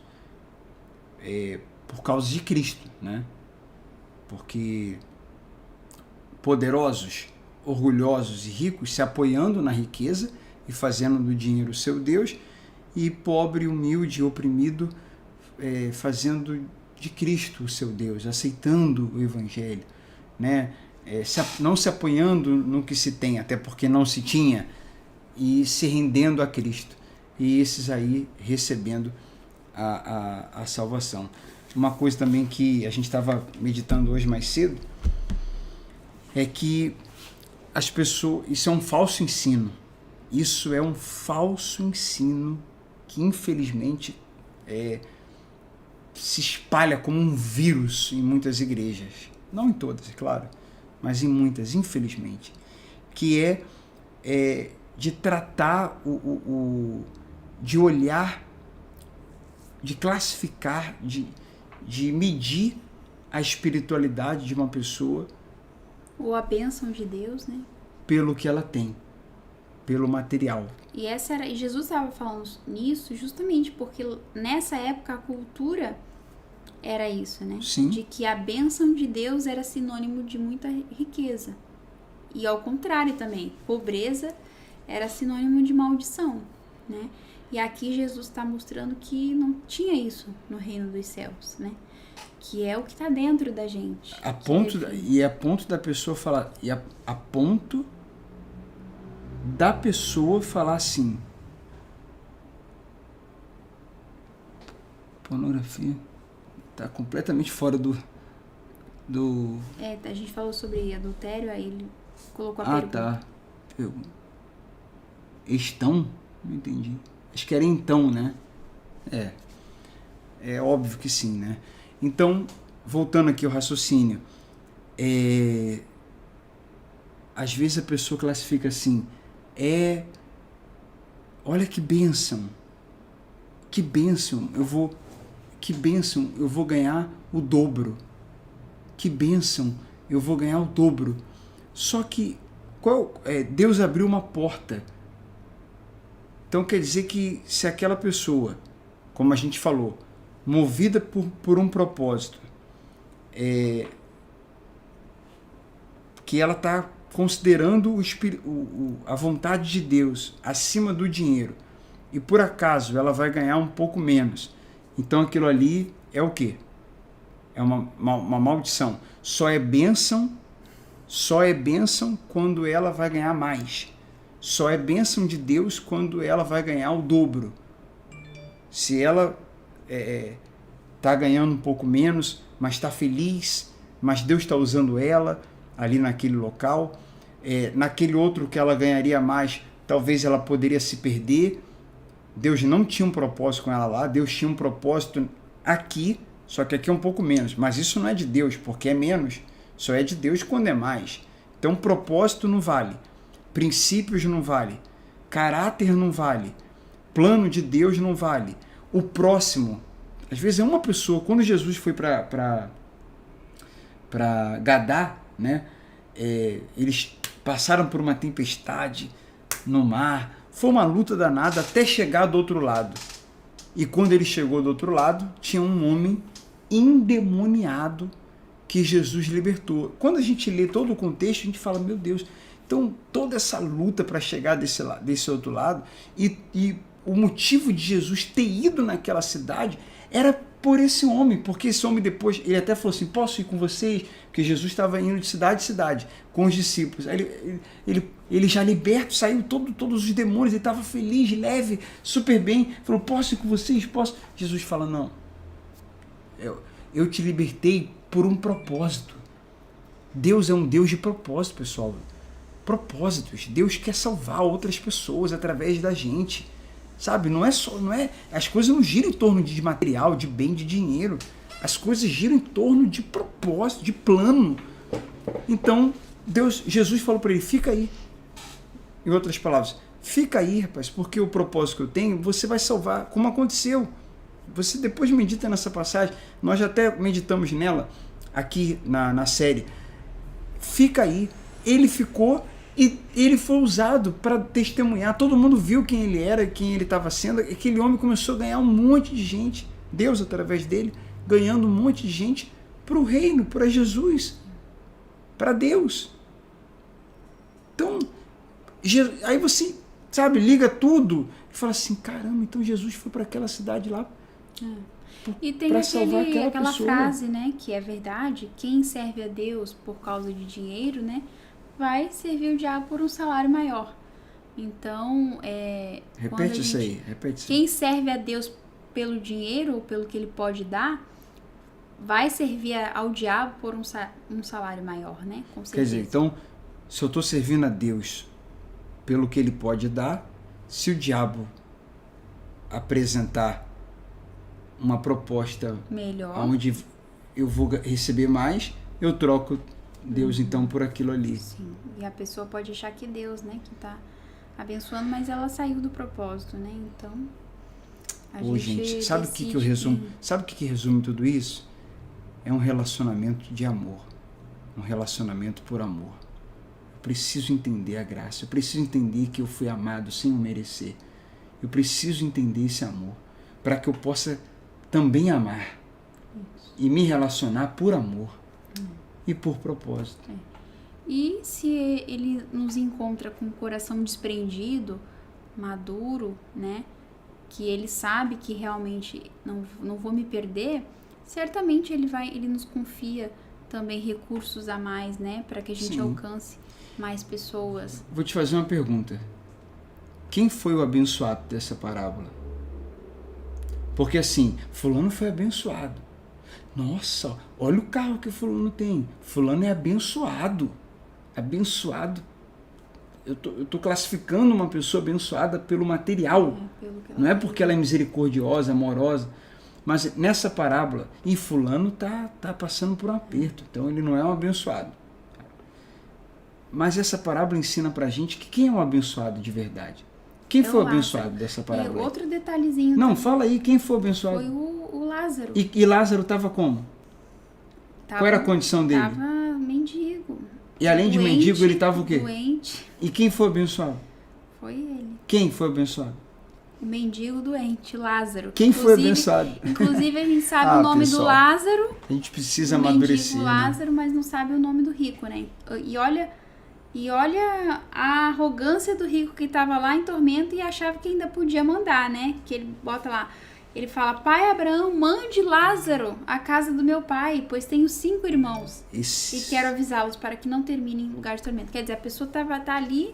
Por causa de Cristo, né? Porque poderosos, orgulhosos e ricos se apoiando na riqueza e fazendo do dinheiro seu Deus, e pobre, humilde e oprimido fazendo de Cristo o seu Deus, aceitando o Evangelho, né? Não se apoiando no que se tem, até porque não se tinha, e se rendendo a Cristo. E esses aí recebendo a salvação. Uma coisa também que a gente estava meditando hoje mais cedo é que as pessoas... Isso é um falso ensino. Isso é um falso ensino que, infelizmente, se espalha como um vírus em muitas igrejas. Não em todas, é claro, mas em muitas, infelizmente. Que é de tratar, de olhar, de classificar, de medir a espiritualidade de uma pessoa. Ou a bênção de Deus, né? Pelo que ela tem, pelo material. E Jesus estava falando nisso justamente porque nessa época a cultura era isso, né? Sim. De que a bênção de Deus era sinônimo de muita riqueza. E ao contrário também, pobreza era sinônimo de maldição, né? E aqui Jesus está mostrando que não tinha isso no reino dos céus, né? Que é o que está dentro da gente. A ponto da pessoa falar, a ponto da pessoa falar assim: pornografia está completamente fora do... A gente falou sobre adultério, aí ele colocou a pergunta. Estão? Não entendi. Acho que era então, né? É óbvio que sim, né? Então, voltando aqui ao raciocínio, às vezes a pessoa classifica assim: olha que bênção, eu vou ganhar o dobro, que bênção, eu vou ganhar o dobro. Só que Deus abriu uma porta. Então quer dizer que se aquela pessoa, como a gente falou, movida por um propósito, que ela está considerando a vontade de Deus acima do dinheiro, e por acaso ela vai ganhar um pouco menos, então aquilo ali é o quê? É uma maldição. Só é bênção quando ela vai ganhar mais. Só é bênção de Deus quando ela vai ganhar o dobro. Se ela está ganhando um pouco menos, mas está feliz, mas Deus está usando ela ali naquele local, naquele outro que ela ganharia mais, talvez ela poderia se perder. Deus não tinha um propósito com ela lá, Deus tinha um propósito aqui, só que aqui é um pouco menos. Mas isso não é de Deus, porque é menos. Só é de Deus quando é mais. Então propósito não vale, princípios não vale, caráter não vale, plano de Deus não vale. O próximo, às vezes é uma pessoa. Quando Jesus foi para Gadá, né? Eles passaram por uma tempestade no mar, foi uma luta danada até chegar do outro lado. E quando ele chegou do outro lado, tinha um homem endemoniado que Jesus libertou. Quando a gente lê todo o contexto, a gente fala, meu Deus, então toda essa luta para chegar desse outro lado, e o motivo de Jesus ter ido naquela cidade era por esse homem, porque esse homem depois, ele até falou assim, posso ir com vocês? Porque Jesus estava indo de cidade em cidade com os discípulos. Aí ele já liberto, saiu todos os demônios, ele estava feliz, leve, super bem, falou, posso ir com vocês? Posso? Jesus fala, não, eu te libertei por um propósito. Deus é um Deus de propósito, pessoal. Propósitos. Deus quer salvar outras pessoas através da gente. Sabe? As coisas não giram em torno de material, de bem, de dinheiro. As coisas giram em torno de propósito, de plano. Então, Jesus falou para ele, fica aí. Em outras palavras, fica aí, rapaz, porque o propósito que eu tenho, você vai salvar, como aconteceu. Você depois medita nessa passagem, nós já até meditamos nela, aqui na série. Fica aí. Ele ficou e ele foi usado para testemunhar. Todo mundo viu quem ele era, quem ele estava sendo. Aquele homem começou a ganhar um monte de gente. Deus, através dele, ganhando um monte de gente para o reino, para Jesus, para Deus. Então, aí você, sabe, liga tudo e fala assim, caramba, então Jesus foi para aquela cidade lá. E tem aquela frase, né, que é verdade, quem serve a Deus por causa de dinheiro, né, vai servir o diabo por um salário maior. Então, repete isso aí. Quem serve a Deus pelo dinheiro ou pelo que ele pode dar, vai servir ao diabo por um salário maior, né? Com certeza. Quer dizer, então, se eu estou servindo a Deus pelo que ele pode dar, se o diabo apresentar uma proposta melhor, onde eu vou receber mais, eu troco Deus então por aquilo ali. Sim, e a pessoa pode achar que Deus, né, que está abençoando, mas ela saiu do propósito, né? Então, gente, sabe o que eu resumo? Sabe o que resume tudo isso? É um relacionamento de amor, um relacionamento por amor. Eu preciso entender a graça, eu preciso entender que eu fui amado sem o merecer. Eu preciso entender esse amor para que eu possa também amar e me relacionar por amor e por propósito. E se ele nos encontra com o coração desprendido, maduro, né, que ele sabe que realmente não vou me perder, certamente ele nos confia também recursos a mais, né, para que a gente alcance mais pessoas. Vou te fazer uma pergunta. Quem foi o abençoado dessa parábola? Porque assim, fulano foi abençoado. Nossa, olha o carro que fulano tem. Fulano é abençoado. Abençoado. Eu tô classificando uma pessoa abençoada pelo material. Não é porque ela é misericordiosa, amorosa. Mas nessa parábola, e fulano tá passando por um aperto. Então ele não é um abençoado. Mas essa parábola ensina pra gente que quem é um abençoado de verdade? Quem foi o abençoado dessa parábola? E outro detalhezinho. Não, fala aí, quem foi o abençoado? Foi o Lázaro. E Lázaro estava como? Qual era a condição dele? Estava mendigo. E além de mendigo, ele estava o quê? Doente. E quem foi abençoado? Foi ele. Quem foi abençoado? O mendigo doente, Lázaro. Quem foi abençoado? Inclusive, a gente sabe o nome pessoal, do Lázaro. A gente precisa amadurecer. O Lázaro, mas não sabe o nome do rico, né? E olha a arrogância do rico que estava lá em tormento e achava que ainda podia mandar, né? Que ele bota lá, ele fala, pai Abraão, mande Lázaro à casa do meu pai, pois tenho 5 irmãos. E quero avisá-los para que não terminem em lugar de tormento. Quer dizer, a pessoa tá ali,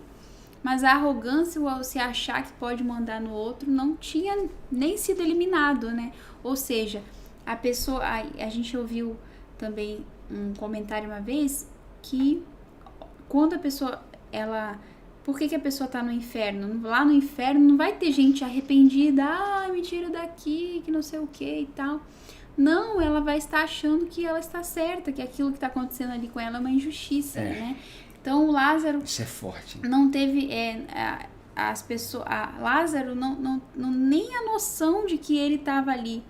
mas a arrogância, ou se achar que pode mandar no outro, não tinha nem sido eliminado, né? Ou seja, a pessoa... A gente ouviu também um comentário uma vez que quando a pessoa, por que a pessoa tá no inferno? Lá no inferno não vai ter gente arrependida, me tira daqui, que não sei o que e tal. Não, ela vai estar achando que ela está certa, que aquilo que está acontecendo ali com ela é uma injustiça, né? Então o Lázaro... Isso é forte. Não teve... as pessoas, Lázaro nem a noção de que ele estava ali,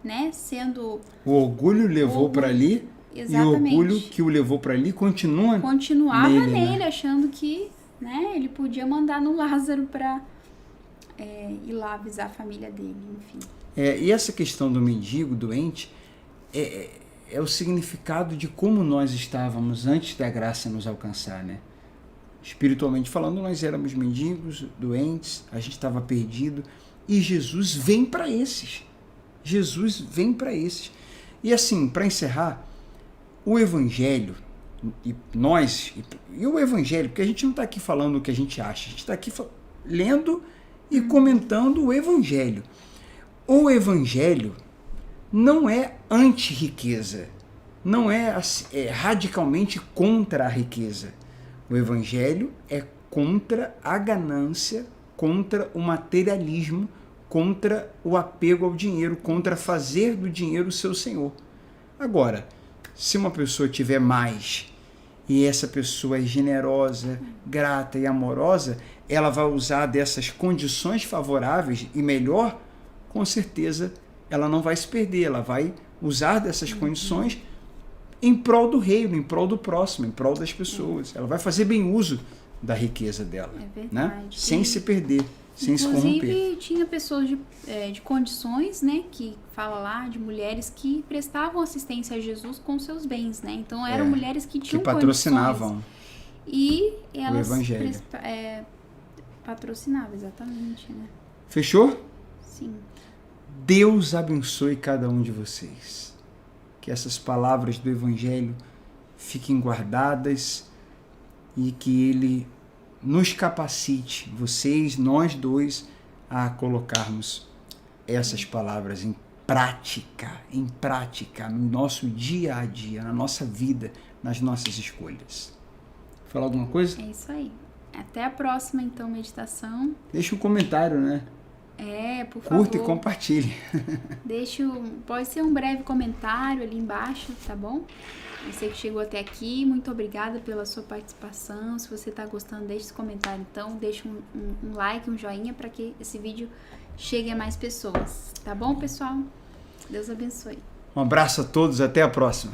né, sendo... O orgulho levou para ali. Exatamente. E o orgulho que o levou para ali continuava nele, né? achando que, né, ele podia mandar no Lázaro para ir lá avisar a família dele, enfim. E essa questão do mendigo doente é o significado de como nós estávamos antes da graça nos alcançar, né? Espiritualmente falando, nós éramos mendigos, doentes, a gente estava perdido, e Jesus vem para esses. Jesus vem para esses. E assim, para encerrar, o Evangelho, e o Evangelho, porque a gente não está aqui falando o que a gente acha, a gente está aqui lendo e comentando o Evangelho. O Evangelho não é anti-riqueza, não é radicalmente contra a riqueza. O Evangelho é contra a ganância, contra o materialismo, contra o apego ao dinheiro, contra fazer do dinheiro o seu senhor. Agora, se uma pessoa tiver mais e essa pessoa é generosa, grata e amorosa, ela vai usar dessas condições favoráveis e melhor, com certeza ela não vai se perder, ela vai usar dessas condições em prol do reino, em prol do próximo, em prol das pessoas. Ela vai fazer bem uso da riqueza dela, né? Sem se perder, sem se corromper. Inclusive, tinha pessoas de condições, né, que fala lá, de mulheres que prestavam assistência a Jesus com seus bens, né? Então, eram mulheres que tinham patrocinavam e elas o Evangelho. Patrocinavam, exatamente, né? Fechou? Sim. Deus abençoe cada um de vocês. Que essas palavras do Evangelho fiquem guardadas e que Ele nos capacite, vocês, nós dois, a colocarmos essas palavras em prática, no nosso dia a dia, na nossa vida, nas nossas escolhas. Falar alguma coisa? É isso aí. Até a próxima, então, meditação. Deixa um comentário, né? Por favor. Curta e compartilhe. Pode ser um breve comentário ali embaixo, tá bom? Você que chegou até aqui, muito obrigada pela sua participação. Se você está gostando, deixe esse comentário então. Deixe um like, um joinha para que esse vídeo chegue a mais pessoas. Tá bom, pessoal? Deus abençoe. Um abraço a todos, até a próxima.